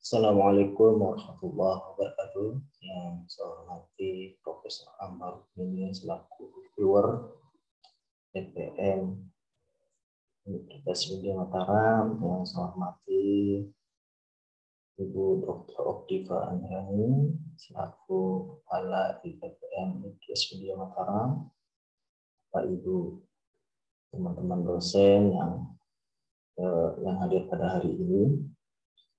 Assalamualaikum warahmatullahi wabarakatuh. Yang saya hormati Profesor Ammar Minin selaku reviewer PPM Universitas Widya Mataram. Yang saya hormati Ibu Dr. Optika Andrani selaku Kepala IPPM Universitas Widya Mataram. Bapak Ibu, teman-teman dosen yang hadir pada hari ini.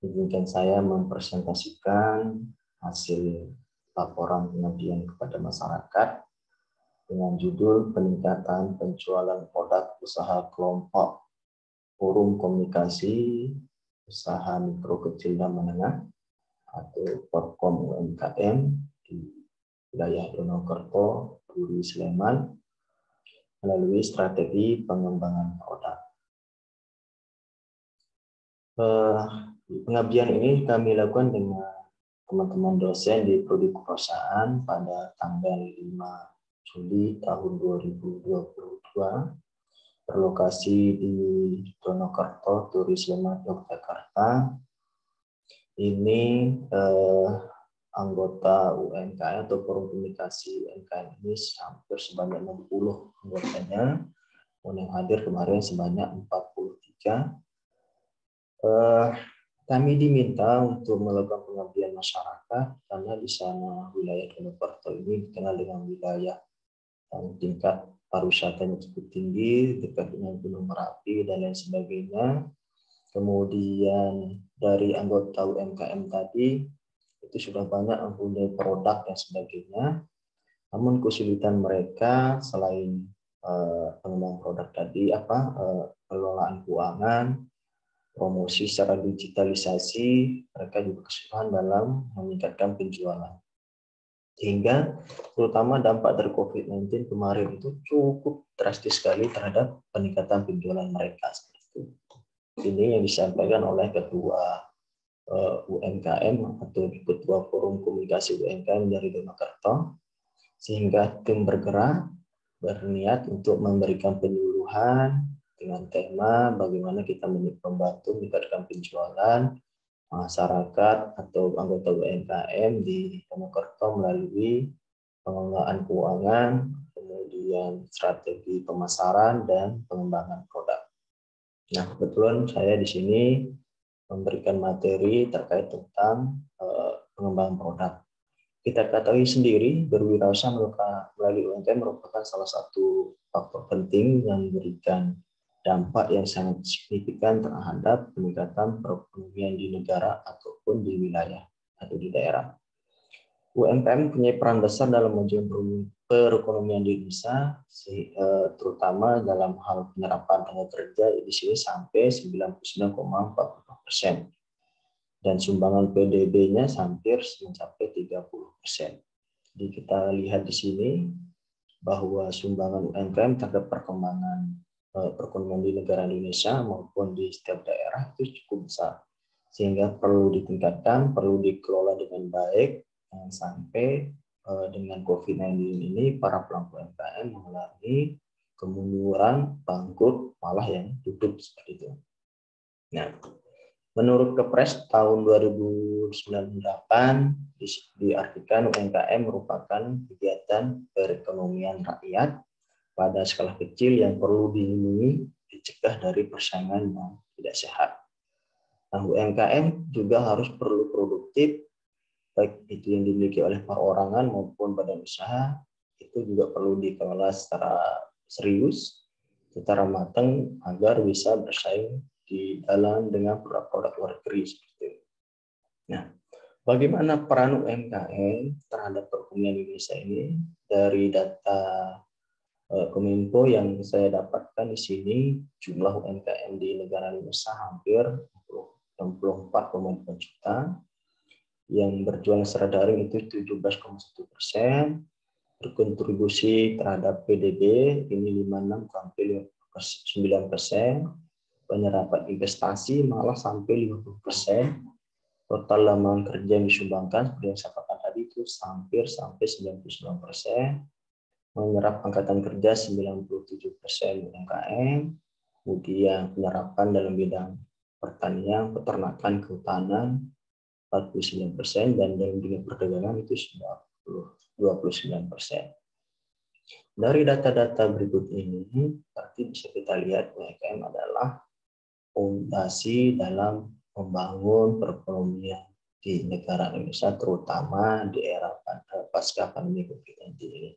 Izinkan saya mempresentasikan hasil laporan pengabdian kepada masyarakat dengan judul peningkatan penjualan produk usaha kelompok forum komunikasi usaha mikro kecil dan menengah atau Forkom UMKM di wilayah Donokerto, Duri, Sleman melalui strategi pengembangan produk. Pengabdian ini kami lakukan dengan teman-teman dosen di prodi perusahaan pada tanggal 5 Juli tahun 2022 berlokasi di Donokerto, Turi, Sleman, Yogyakarta. Ini anggota UMKM atau forum komunikasi UMKM ini hampir sebanyak 60 anggotanya, dan yang hadir kemarin sebanyak 43. Kami diminta untuk melakukan pengabdian masyarakat karena di sana wilayah Donokerto ini dikenal dengan wilayah yang tingkat pariwisatanya cukup tinggi, dekat dengan Gunung Merapi dan lain sebagainya. Kemudian dari anggota UMKM tadi itu sudah banyak mempunyai produk dan sebagainya. Namun kesulitan mereka selain pengembangan produk tadi pengelolaan keuangan, promosi secara digitalisasi, mereka juga kesulitan dalam meningkatkan penjualan. Sehingga terutama dampak dari COVID-19 kemarin itu cukup drastis sekali terhadap peningkatan penjualan mereka. Ini yang disampaikan oleh Ketua UMKM atau Ketua Forum Komunikasi UMKM dari Donokerto, sehingga tim bergerak berniat untuk memberikan penyuluhan dengan tema bagaimana kita membantu meningkatkan penjualan masyarakat atau anggota UMKM di Donokerto melalui pengelolaan keuangan, kemudian strategi pemasaran dan pengembangan produk. Nah, kebetulan saya di sini memberikan materi terkait tentang pengembangan produk. Kita ketahui sendiri berwirausaha melalui UMKM merupakan salah satu faktor penting yang memberikan dampak yang sangat signifikan terhadap peningkatan perekonomian di negara ataupun di wilayah atau di daerah. UMKM punya peran besar dalam memajukan perekonomian di Indonesia, terutama dalam hal penyerapan tenaga kerja di sini sampai 99,40%. Dan sumbangan PDB-nya hampir mencapai 30%. Jadi kita lihat di sini bahwa sumbangan UMKM terhadap perkembangan perekonomian di negara Indonesia maupun di setiap daerah itu cukup besar. Sehingga perlu ditingkatkan, perlu dikelola dengan baik, sampai dengan COVID-19 ini para pelaku UMKM mengalami kemunduran, bangkrut, malah yang tutup seperti itu. Nah, menurut Kepres tahun 2098 diartikan UMKM merupakan kegiatan perekonomian rakyat pada skala kecil yang perlu dilindungi, dicegah dari persaingan yang tidak sehat. Nah, UMKM juga harus perlu produktif, baik itu yang dimiliki oleh perorangan maupun badan usaha, itu juga perlu dikelola secara serius, secara matang agar bisa bersaing di dalam dengan produk-produk luar negeri seperti itu. Nah, bagaimana peran UMKM terhadap perekonomian Indonesia ini? Dari data Kominfo yang saya dapatkan di sini, jumlah UMKM di negara Indonesia hampir 64,2 juta, yang berjualan secara daring itu 17,1%, berkontribusi terhadap PDB ini 56 sampai 9%, penyerapan investasi malah sampai 50%, total lapangan kerja yang disumbangkan seperti yang saya katakan tadi itu hampir sampai 99%, menyerap angkatan kerja 97% UMKM, kemudian penyerapan dalam bidang pertanian, peternakan, kehutanan, 49%, dan dalam bidang perdagangan itu 29%. Dari data-data berikut ini, berarti bisa kita lihat UMKM adalah fondasi dalam membangun perekonomian di negara Indonesia, terutama di era pasca pandemi COVID-19 ini.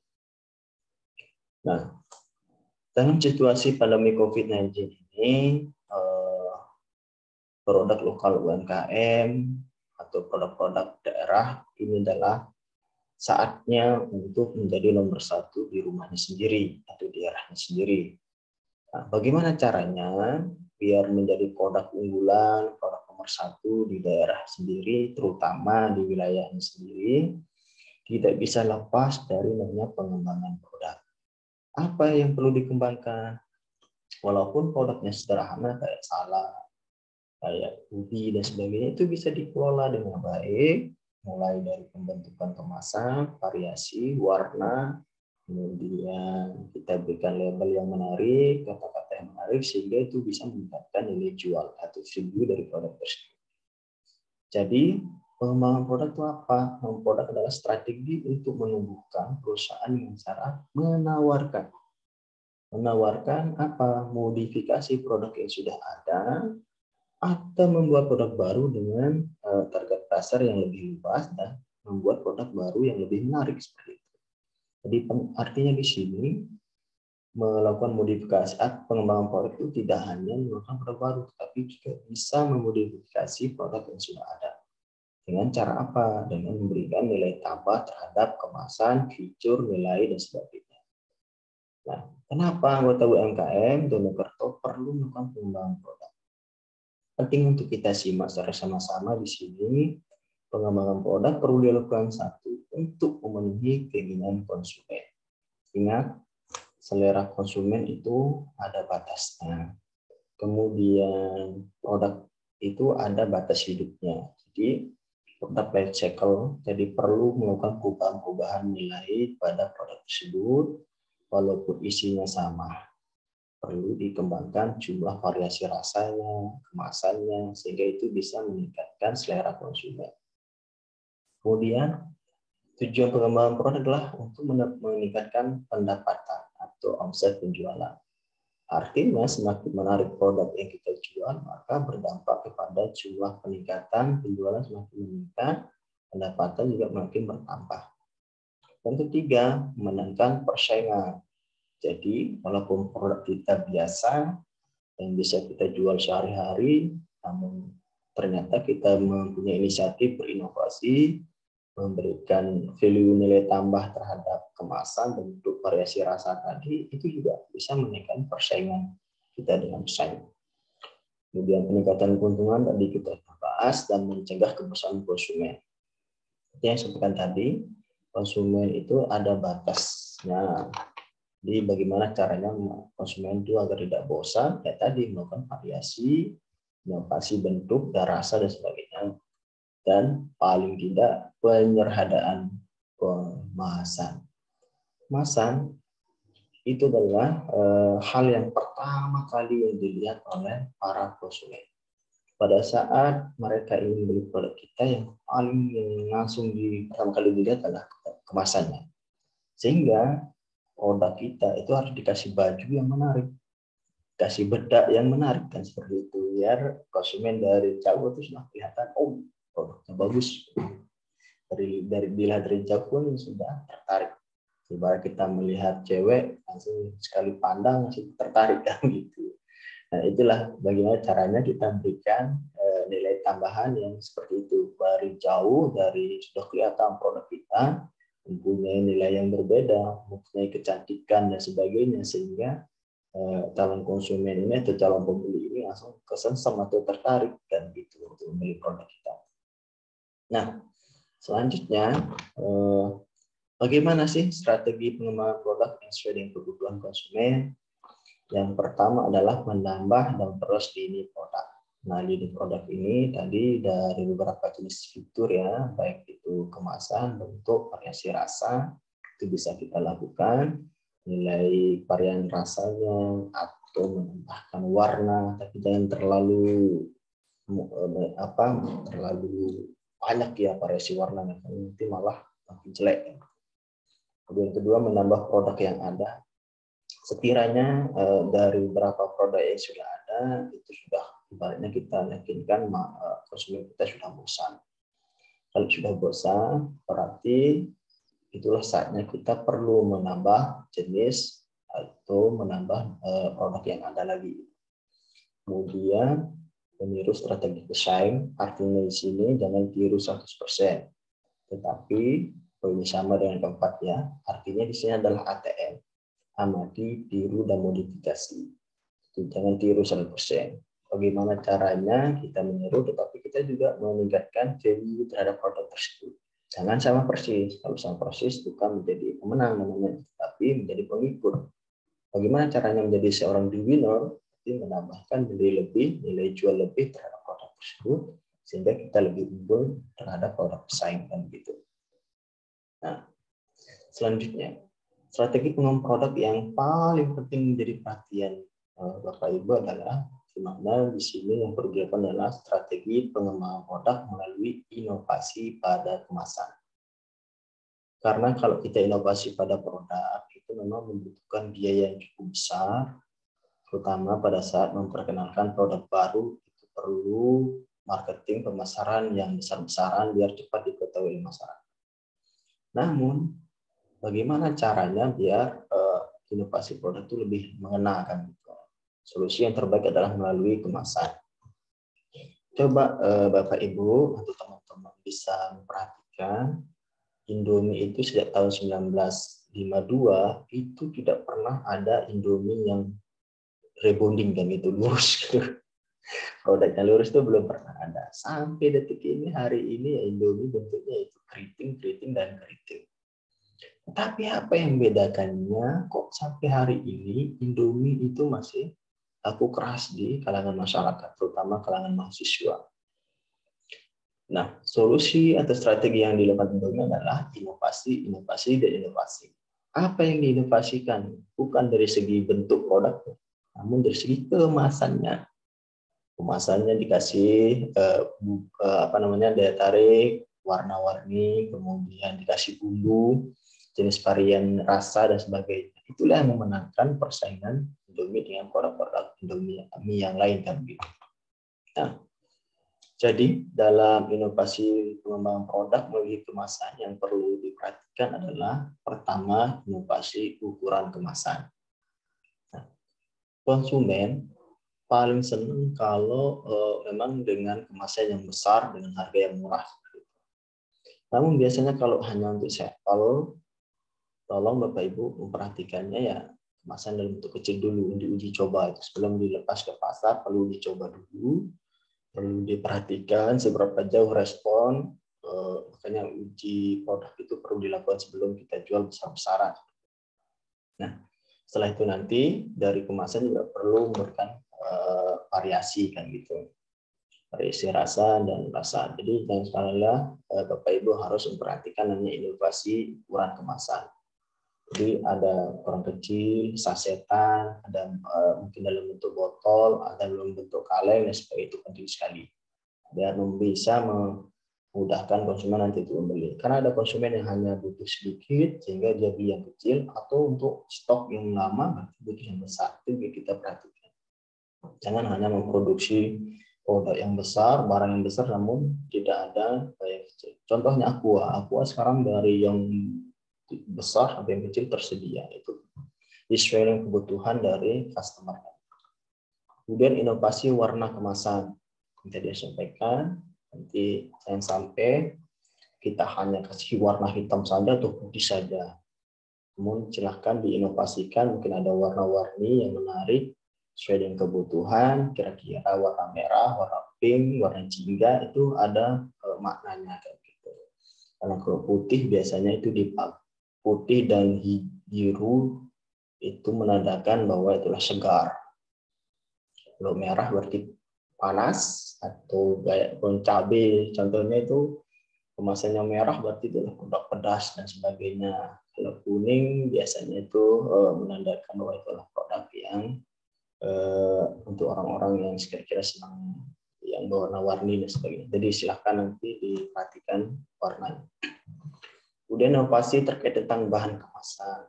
Nah, dalam situasi pandemi COVID-19 ini, produk lokal UMKM atau produk-produk daerah ini adalah saatnya untuk menjadi nomor satu di rumahnya sendiri atau di daerahnya sendiri. Nah, bagaimana caranya biar menjadi produk unggulan, produk nomor satu di daerah sendiri, terutama di wilayahnya sendiri? Tidak bisa lepas dari namanya pengembangan produk. Apa yang perlu dikembangkan? Walaupun produknya sederhana kayak salad, kayak ubi dan sebagainya, itu bisa dikelola dengan baik, mulai dari pembentukan kemasan, variasi, warna, kemudian kita berikan label yang menarik, kata-kata yang menarik, sehingga itu bisa meningkatkan nilai jual atau value dari produk tersebut. Jadi, pengembangan produk itu apa? Pengembangan produk adalah strategi untuk menumbuhkan perusahaan yang cara menawarkan. Menawarkan apa? Modifikasi produk yang sudah ada, atau membuat produk baru dengan target pasar yang lebih luas dan membuat produk baru yang lebih menarik seperti itu. Jadi artinya di sini melakukan modifikasi pengembangan produk itu tidak hanya melakukan produk baru, tetapi juga bisa memodifikasi produk yang sudah ada. Dengan cara apa? Dengan memberikan nilai tambah terhadap kemasan, fitur, nilai, dan sebagainya. Nah, kenapa anggota UMKM Donokerto perlu melakukan pengembangan produk? Penting untuk kita simak secara sama-sama di sini. Pengembangan produk perlu dilakukan satu untuk memenuhi keinginan konsumen. Ingat, selera konsumen itu ada batasnya. Kemudian produk itu ada batas hidupnya. Jadi produk life cycle, jadi perlu melakukan perubahan-perubahan nilai pada produk tersebut walaupun isinya sama. Perlu dikembangkan jumlah variasi rasanya, kemasannya, sehingga itu bisa meningkatkan selera konsumen. Kemudian, tujuan pengembangan produk adalah untuk meningkatkan pendapatan atau omset penjualan. Artinya, semakin menarik produk yang kita jual, maka berdampak kepada jumlah peningkatan penjualan semakin meningkat, pendapatan juga makin bertambah. Yang ketiga, memenangkan persaingan. Jadi, walaupun produk kita biasa yang bisa kita jual sehari-hari, namun ternyata kita mempunyai inisiatif berinovasi, memberikan value nilai tambah terhadap kemasan, bentuk, variasi rasa tadi, itu juga bisa menaikkan persaingan kita dengan pesaing. Kemudian peningkatan keuntungan tadi kita bahas dan mencegah kebosanan konsumen. Seperti yang saya sampaikan tadi, konsumen itu ada batasnya. Jadi bagaimana caranya konsumen itu agar tidak bosan? Ya tadi melakukan variasi, inovasi bentuk dan rasa dan sebagainya. Dan paling tidak penyederhanaan kemasan. Kemasan itu adalah hal yang pertama kali yang dilihat oleh para konsumen. Pada saat mereka ingin beli produk kita, yang paling langsung pertama kali dilihat adalah kemasannya. Sehingga produk kita itu harus dikasih baju yang menarik, kasih bedak yang menarik, dan seperti itu biar konsumen dari jauh itu sudah kelihatan, oh produknya bagus. Dari dilihat dari jauh pun sudah tertarik. Ibarat kita melihat cewek langsung sekali pandang langsung tertarik kan gitu. Nah itulah bagaimana caranya kita berikan nilai tambahan yang seperti itu. Dari jauh, dari sudah kelihatan produk kita mempunyai nilai yang berbeda, mempunyai kecantikan dan sebagainya, sehingga calon konsumen ini atau calon pembeli ini langsung kesengsem atau tertarik dan gitu untuk membeli produk kita. Nah, selanjutnya bagaimana sih strategi pengembangan produk yang sesuai dengan kebutuhan konsumen? Yang pertama adalah menambah dan terus lini produk. Nah, lini produk ini tadi dari beberapa jenis fitur ya, baik itu kemasan, bentuk, variasi rasa, itu bisa kita lakukan. Nilai varian rasanya atau menambahkan warna, tapi jangan terlalu banyak ya variasi warnanya, nanti malah makin jelek. Kemudian kedua, menambah produk yang ada. Sekiranya dari beberapa produk yang sudah ada itu sudah ibaratnya kita yakinkan konsumen kita sudah bosan. Kalau sudah bosan, berarti itulah saatnya kita perlu menambah jenis atau menambah produk yang ada lagi. Kemudian meniru strategi pesaing, artinya di sini jangan tiru 100%. Tetapi ini sama dengan keempat ya, artinya di sini adalah ATM. Amati, tiru, dan modifikasi. Jangan tiru 100%. Bagaimana caranya kita meniru, tetapi kita juga meningkatkan value terhadap produk tersebut. Jangan sama persis. Kalau sama persis bukan menjadi pemenang namanya, tapi menjadi pengikut. Bagaimana caranya menjadi seorang the winner? Menambahkan nilai lebih, nilai jual lebih terhadap produk tersebut, sehingga kita lebih unggul terhadap produk pesaing kan gitu. Nah, selanjutnya strategi pengembangan produk yang paling penting menjadi perhatian Bapak Ibu adalah di mana di sini yang perlu dilakukan adalah strategi pengembangan produk melalui inovasi pada kemasan. Karena kalau kita inovasi pada produk itu memang membutuhkan biaya yang cukup besar, terutama pada saat memperkenalkan produk baru itu perlu marketing pemasaran yang besar-besaran biar cepat diketahui masyarakat. Namun bagaimana caranya biar inovasi produk itu lebih mengenakan? Solusi yang terbaik adalah melalui kemasan. Coba Bapak Ibu atau teman-teman bisa memperhatikan Indomie itu sejak tahun 1952 itu tidak pernah ada Indomie yang rebonding kan itu lurus gitu. Produknya lurus itu belum pernah ada. Sampai detik ini hari ini ya Indomie bentuknya itu keriting dan keriting. Tapi apa yang membedakannya kok sampai hari ini Indomie itu masih laku keras di kalangan masyarakat, terutama kalangan mahasiswa. Nah, solusi atau strategi yang dilakukan Indomie adalah inovasi. Apa yang diinovasikan? Bukan dari segi bentuk produk, namun dari segi kemasannya. Kemasannya dikasih daya tarik, warna-warni, kemudian dikasih bumbu, jenis varian rasa dan sebagainya. Itulah yang memenangkan persaingan Indomie dengan produk-produk Indomie yang lain kan gitu. Nah, jadi dalam inovasi pengembangan produk melalui kemasan yang perlu diperhatikan adalah pertama inovasi ukuran kemasan. Nah, konsumen paling senang kalau memang dengan kemasan yang besar dengan harga yang murah. Namun biasanya kalau hanya untuk sampel, tolong Bapak Ibu memperhatikannya ya kemasan dalam bentuk kecil dulu untuk uji coba. Sebelum dilepas ke pasar perlu dicoba dulu, perlu diperhatikan seberapa jauh respon. Makanya uji produk itu perlu dilakukan sebelum kita jual besar-besaran. Nah, setelah itu nanti dari kemasan juga perlu memberikan variasi kan gitu, variasi rasa dan rasa. Jadi jangan salah Bapak Ibu harus memperhatikan namanya inovasi ukuran kemasan. Jadi ada ukuran kecil, sasetan, ada mungkin dalam bentuk botol, ada dalam bentuk kaleng dan sebagainya. Itu penting sekali biar bisa memudahkan konsumen nanti itu membeli. Karena ada konsumen yang hanya butuh sedikit sehingga dia beli yang kecil, atau untuk stok yang lama butuh yang besar. Itu kita perhatikan. Jangan hanya memproduksi produk yang besar, barang yang besar, namun tidak ada yang kecil. Contohnya Aqua sekarang dari yang besar sampai yang kecil tersedia. Itu sesuai dengan kebutuhan dari customer. Kemudian inovasi warna kemasan. Yang tadi saya sampaikan, nanti jangan sampai kita hanya kasih warna hitam saja atau putih saja. Namun silahkan diinovasikan, mungkin ada warna-warni yang menarik sesuai dengan kebutuhan, kira-kira warna merah, warna pink, warna jingga itu ada maknanya kayak gitu. Karena kalau putih biasanya itu dipakai putih dan biru itu menandakan bahwa itulah segar. Kalau merah berarti panas atau kayak cabai, contohnya itu kemasannya merah berarti itu produk pedas dan sebagainya. Kalau kuning biasanya itu menandakan bahwa itulah produk yang untuk orang-orang yang kira-kira senang yang berwarna-warni dan sebagainya. Jadi silahkan nanti diperhatikan warnanya. Kemudian inovasi terkait tentang bahan kemasan.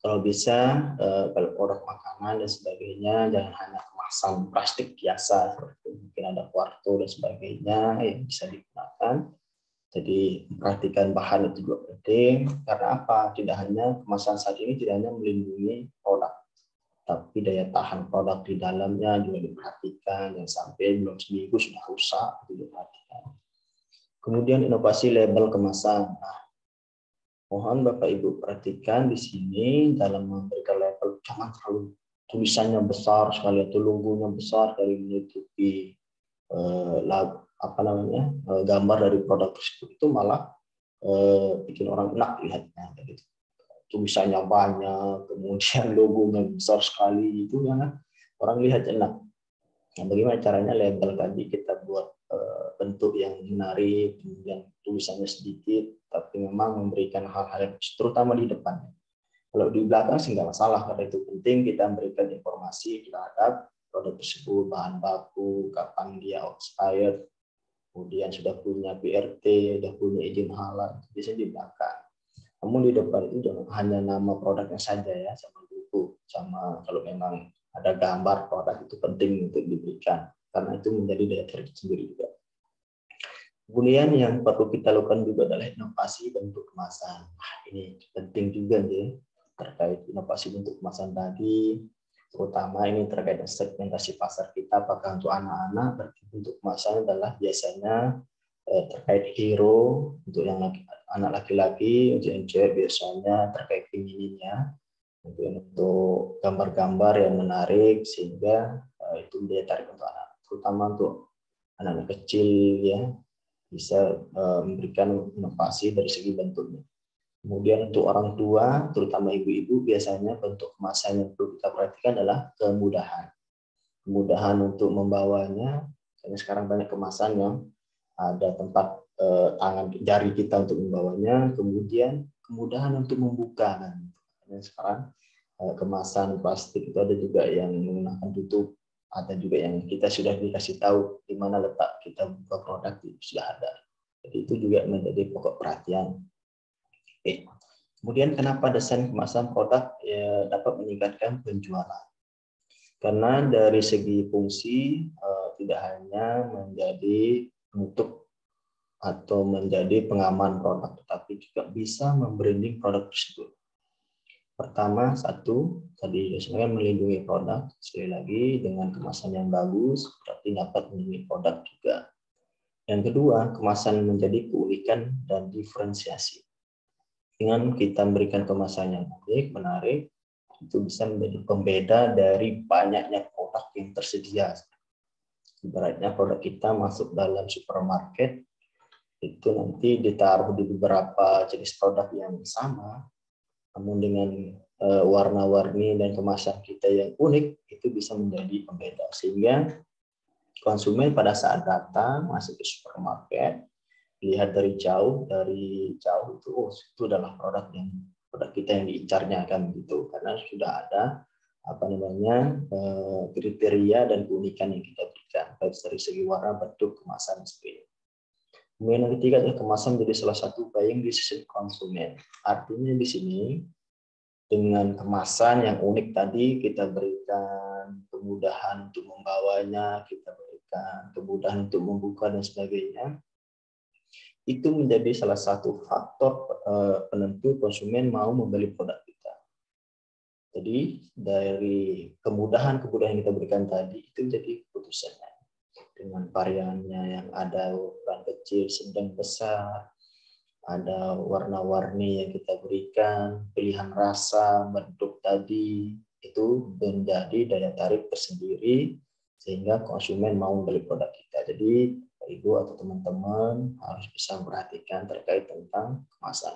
Kalau bisa, kalau produk makanan dan sebagainya, jangan hanya kemasan plastik biasa, seperti mungkin ada kuarto dan sebagainya yang bisa digunakan. Jadi perhatikan bahan itu juga penting, karena apa? Tidak hanya kemasan saat ini tidak hanya melindungi produk, tapi daya tahan produk di dalamnya juga diperhatikan, yang sampai belum seminggu sudah rusak, itu diperhatikan. Kemudian inovasi label kemasan. Nah, mohon Bapak Ibu perhatikan di sini dalam memberikan label, jangan terlalu tulisannya besar sekali atau logonya besar dari menutupi gambar dari produk tersebut, itu malah bikin orang enak lihatnya gitu. Tulisannya banyak, kemudian logonya besar sekali, itu yang orang lihat enak. Nah, bagaimana caranya label tadi kita buat bentuk yang menarik, kemudian tulisannya sedikit, tapi memang memberikan hal-hal yang terutama di depan. Kalau di belakang sih nggak masalah, karena itu penting kita memberikan informasi terhadap produk tersebut, bahan baku, kapan dia expired, kemudian sudah punya PRT, sudah punya izin halal, biasanya di belakang. Namun di depan itu jangan hanya nama produknya saja ya, sama buku, sama kalau memang ada gambar produk itu penting untuk diberikan, karena itu menjadi daya tarik sendiri juga. Kemudian yang perlu kita lakukan juga adalah inovasi bentuk kemasan. Nah, ini penting juga ya, terkait inovasi bentuk kemasan tadi, terutama ini terkait segmentasi pasar kita, apakah untuk anak-anak, berarti bentuk kemasan adalah biasanya terkait hero untuk yang anak laki-laki, untuk yang cewek biasanya terkait femininnya, untuk gambar-gambar yang menarik sehingga itu daya tarik untuk anak, terutama untuk anak-anak kecil ya, bisa memberikan inovasi dari segi bentuknya. Kemudian untuk orang tua, terutama ibu-ibu, biasanya bentuk kemasan yang perlu kita perhatikan adalah kemudahan. Kemudahan untuk membawanya, karena sekarang banyak kemasan yang ada tempat tangan jari kita untuk membawanya, kemudian kemudahan untuk membuka. Karena sekarang kemasan plastik itu ada juga yang menggunakan tutup, ada juga yang kita sudah dikasih tahu di mana letak kita buka produk, itu sudah ada. Jadi itu juga menjadi pokok perhatian. Oke. Kemudian kenapa desain kemasan produk dapat meningkatkan penjualan? Karena dari segi fungsi tidak hanya menjadi penutup atau menjadi pengaman produk, tetapi juga bisa membranding produk tersebut. Pertama, tadi sebenarnya melindungi produk, sekali lagi dengan kemasan yang bagus, berarti dapat melindungi produk juga. Yang kedua, kemasan menjadi keunikan dan diferensiasi. Dengan kita memberikan kemasan yang unik, menarik, itu bisa menjadi pembeda dari banyaknya produk yang tersedia. Ibaratnya produk kita masuk dalam supermarket, itu nanti ditaruh di beberapa jenis produk yang sama, namun dengan warna-warni dan kemasan kita yang unik, itu bisa menjadi pembeda. Sehingga konsumen pada saat datang masuk ke supermarket, lihat dari jauh itu, oh itu adalah produk kita yang diincarnya kan gitu, karena sudah ada kriteria dan keunikan yang kita berikan baik dari segi warna, bentuk, kemasan seperti itu. Kemudian yang ketiga adalah kemasan menjadi salah satu buying decision konsumen. Artinya di sini dengan kemasan yang unik tadi kita berikan kemudahan untuk membawanya, kita berikan kemudahan untuk membuka dan sebagainya. Itu menjadi salah satu faktor penentu konsumen mau membeli produk kita. Jadi dari kemudahan yang kita berikan tadi itu jadi keputusannya. Dengan variannya yang ada ukuran kecil, sedang, besar, ada warna-warni yang kita berikan, pilihan rasa, bentuk tadi, itu menjadi daya tarik tersendiri sehingga konsumen mau membeli produk kita. Jadi Ibu atau teman-teman harus bisa memperhatikan terkait tentang kemasan.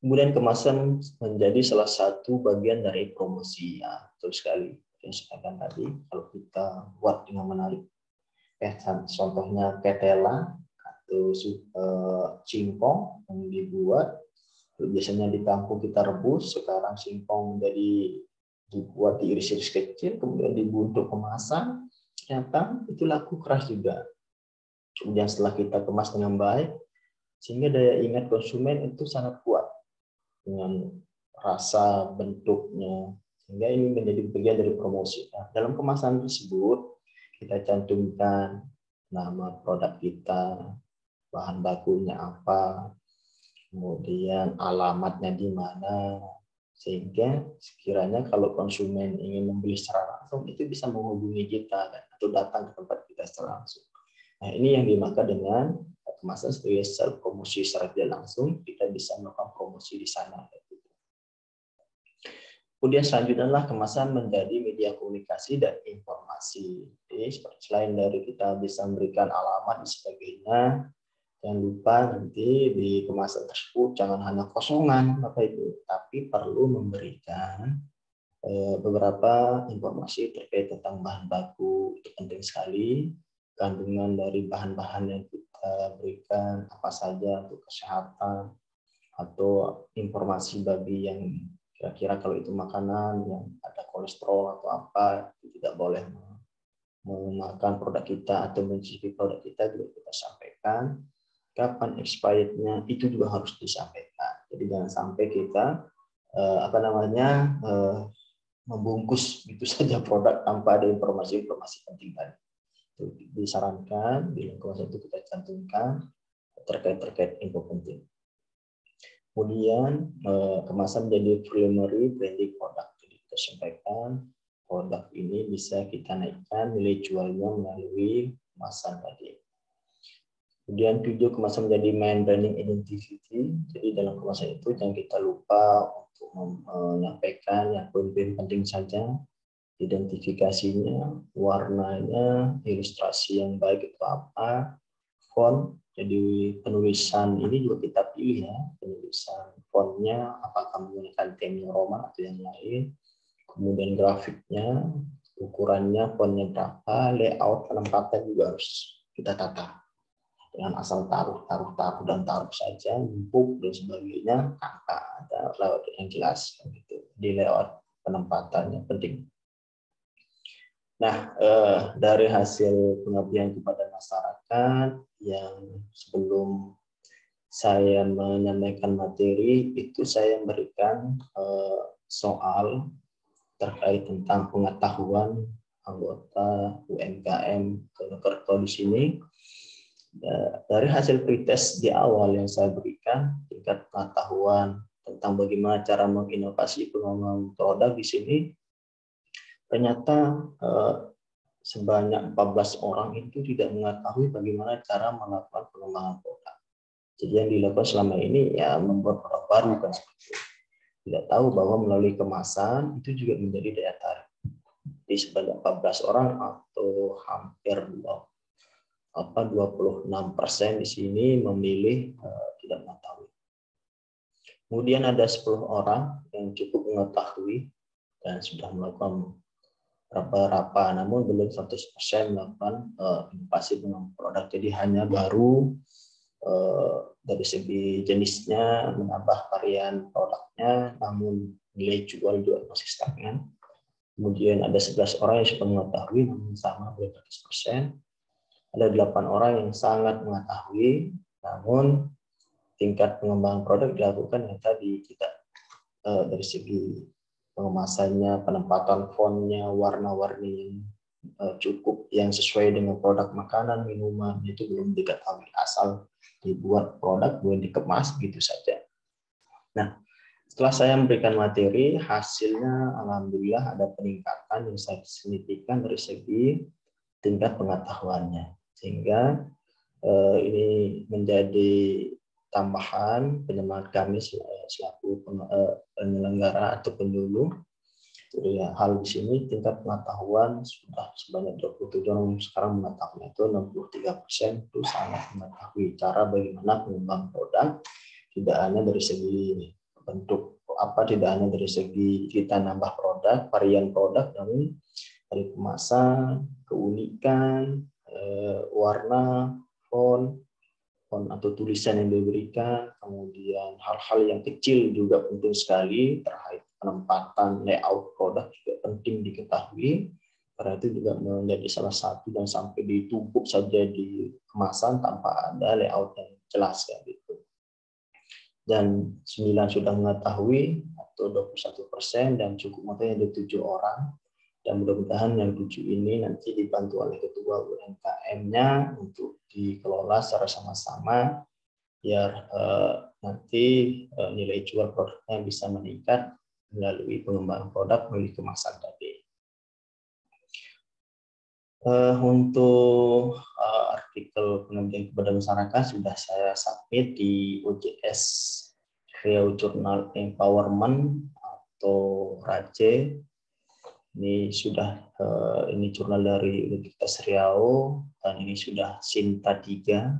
Kemudian kemasan menjadi salah satu bagian dari promosi. Ya, betul sekali. Yang saya tadi, kalau kita buat dengan menarik, contohnya ketela atau singkong yang dibuat, biasanya di kampung kita rebus, sekarang singkong dibuat diiris-iris kecil, kemudian dibuntuk kemasan, ternyata itu laku keras juga. Kemudian setelah kita kemas dengan baik, sehingga daya ingat konsumen itu sangat kuat dengan rasa, bentuknya, sehingga ini menjadi bagian dari promosi. Nah, dalam kemasan tersebut kita cantumkan nama produk kita, bahan bakunya apa, kemudian alamatnya di mana, sehingga sekiranya kalau konsumen ingin membeli secara langsung itu bisa menghubungi kita atau datang ke tempat kita secara langsung. Nah, ini yang dimaksud dengan kemasan sebagai self promosi secara tidak langsung, kita bisa melakukan promosi di sana. Kemudian selanjutnya adalah kemasan menjadi media komunikasi dan informasi. Jadi selain dari kita bisa memberikan alamat dan sebagainya, jangan lupa nanti di kemasan tersebut jangan hanya kosongan Bapak Ibu, tapi perlu memberikan beberapa informasi terkait tentang bahan baku. Itu penting sekali. Kandungan dari bahan-bahan yang kita berikan apa saja untuk kesehatan, atau informasi bagi yang kira-kira kalau itu makanan yang ada kolesterol atau apa, itu tidak boleh memakan produk kita atau mencicipi produk kita, juga kita sampaikan. Kapan expirednya itu juga harus disampaikan. Jadi jangan sampai kita membungkus gitu saja produk tanpa ada informasi-informasi penting tadi. Disarankan di lingkungan itu kita cantumkan terkait info penting. Kemudian kemasan menjadi primary branding produk. Jadi kita sampaikan produk ini bisa kita naikkan nilai jualnya melalui kemasan tadi. Kemudian 7, kemasan menjadi main branding identity. Jadi dalam kemasan itu jangan kita lupa untuk menyampaikan yang poin-poin penting saja. Identifikasinya, warnanya, ilustrasi yang baik itu apa, font. Jadi penulisan ini juga kita pilih ya, penulisan fontnya apakah menggunakan Times New Roman atau yang lain. Kemudian grafiknya, ukurannya, fontnya berapa, layout penempatan juga harus kita tata. Dengan asal taruh saja, numpuk dan sebagainya, angka ada layout yang jelas gitu. Di layout penempatannya penting. Nah, dari hasil pengabdian kepada masyarakat yang sebelum saya menyampaikan materi itu saya memberikan soal terkait tentang pengetahuan anggota UMKM Mojokerto di sini. Dari hasil pretest di awal yang saya berikan, tingkat pengetahuan tentang bagaimana cara menginovasi pengembangan produk di sini, ternyata sebanyak 14 orang itu tidak mengetahui bagaimana cara melakukan pengembangan produk. Jadi yang dilakukan selama ini ya membuat produk baru kan seperti itu. Tidak tahu bahwa melalui kemasan itu juga menjadi daya tarik. Di sebanyak 14 orang atau hampir 26% di sini memilih tidak mengetahui. Kemudian ada 10 orang yang cukup mengetahui dan sudah melakukan raba-raba, namun belum 100% melakukan inovasi dengan produk. Jadi hanya baru dari segi jenisnya menambah varian produknya, namun nilai jual juga masih stagnan. Kemudian ada 11 orang yang sudah mengetahui, namun sama belum 100%. Ada 8 orang yang sangat mengetahui, namun tingkat pengembangan produk dilakukan yang tadi tidak dari segi pengemasannya, penempatan fontnya, warna-warni yang cukup yang sesuai dengan produk makanan, minuman itu belum diketahui, asal dibuat produk boleh dikemas gitu saja. Nah, setelah saya memberikan materi, hasilnya alhamdulillah ada peningkatan yang sangat signifikan dari segi tingkat pengetahuannya, sehingga ini menjadi tambahan penyemangat kami selaku penyelenggara atau penyuluh. Jadi hal di sini tingkat pengetahuan sudah sebanyak 27 orang sekarang mengetahui, itu 63% itu sangat mengetahui cara bagaimana mengembang produk, tidak hanya dari segi bentuk tidak hanya dari segi kita nambah produk, varian produk, namun dari kemasan, keunikan, warna, font atau tulisan yang diberikan, kemudian hal-hal yang kecil juga penting sekali terkait penempatan layout produk juga penting diketahui, karena itu juga menjadi salah satu dan sampai ditumpuk saja di kemasan tanpa ada layout yang jelas ya gitu. Dan 9 sudah mengetahui atau 21% dan cukup makanya ada 7 orang. Dan mudah-mudahan yang 7 ini nanti dibantu oleh ketua UMKM-nya untuk dikelola secara sama-sama biar nanti nilai jual produknya bisa meningkat melalui pengembangan produk melalui kemasan tadi. Untuk artikel pengabdian kepada masyarakat sudah saya submit di OJS Riau Journal Empowerment atau RAJE. Ini sudah ini jurnal dari Universitas Riau dan ini sudah Sinta 3.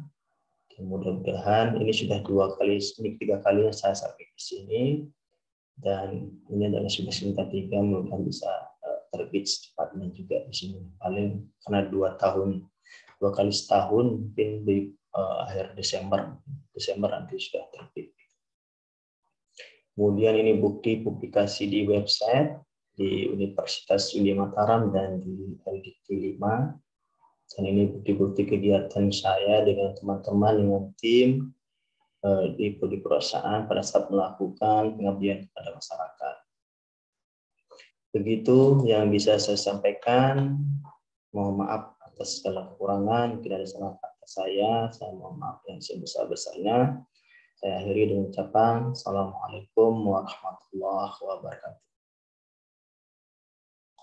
Mudah-mudahan ini sudah 3 kali yang saya submit di sini dan ini adalah sudah Sinta 3, mudah-mudahan bisa terbit secepatnya juga di sini. Paling karena 2 kali setahun mungkin di akhir Desember nanti sudah terbit. Kemudian ini bukti publikasi di website di Universitas Yulia Mataram dan di LDK 5. Dan ini bukti-bukti kegiatan saya dengan teman-teman, dengan tim di perusahaan pada saat melakukan pengabdian kepada masyarakat. Begitu yang bisa saya sampaikan. Mohon maaf atas segala kekurangan, jika ada salah kata saya mohon maaf yang sebesar-besarnya. Saya akhiri dengan ucapan Assalamualaikum warahmatullahi wabarakatuh.